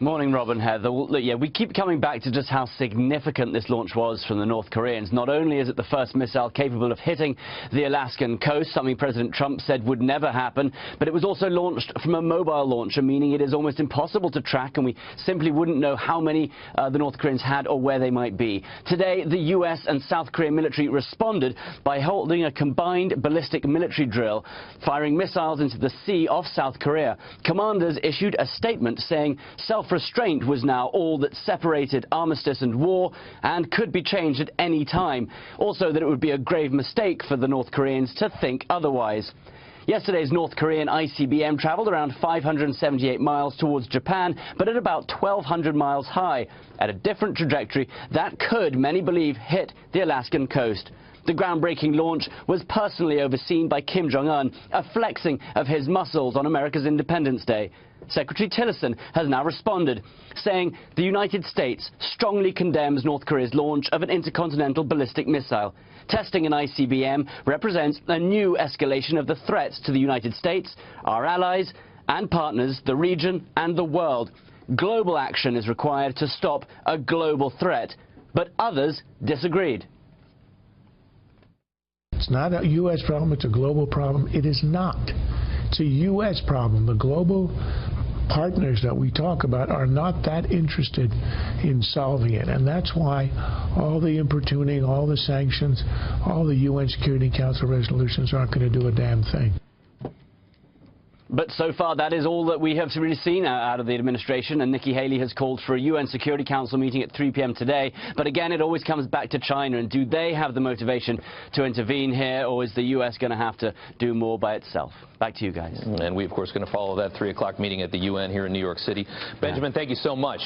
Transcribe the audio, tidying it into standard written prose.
Morning, Rob and Heather. Well, look, we keep coming back to just how significant this launch was from the North Koreans. Not only is it the first missile capable of hitting the Alaskan coast, something President Trump said would never happen, but it was also launched from a mobile launcher, meaning it is almost impossible to track, and we simply wouldn't know how many the North Koreans had or where they might be. Today, the U.S. and South Korean military responded by holding a combined ballistic military drill, firing missiles into the sea off South Korea. Commanders issued a statement saying self-restraint was now all that separated armistice and war and could be changed at any time. Also that it would be a grave mistake for the North Koreans to think otherwise. Yesterday's North Korean ICBM traveled around 578 miles towards Japan, but at about 1,200 miles high, at a different trajectory that could, many believe, hit the Alaskan coast. The groundbreaking launch was personally overseen by Kim Jong-un, a flexing of his muscles on America's Independence Day. Secretary Tillerson has now responded, saying the United States strongly condemns North Korea's launch of an intercontinental ballistic missile. Testing an ICBM represents a new escalation of the threats to the United States, our allies and partners, the region and the world. Global action is required to stop a global threat, but others disagreed. It's not a U.S. problem, it's a global problem. It is not. It's a U.S. problem. The global partners that we talk about are not that interested in solving it. And that's why all the importuning, all the sanctions, all the UN Security Council resolutions aren't going to do a damn thing. But so far, that is all that we have really seen out of the administration, and Nikki Haley has called for a UN Security Council meeting at 3 p.m. today. But again, it always comes back to China, and do they have the motivation to intervene here, or is the U.S. going to have to do more by itself? Back to you guys. And we, of course, going to follow that 3 o'clock meeting at the UN here in New York City. Benjamin, thank you so much.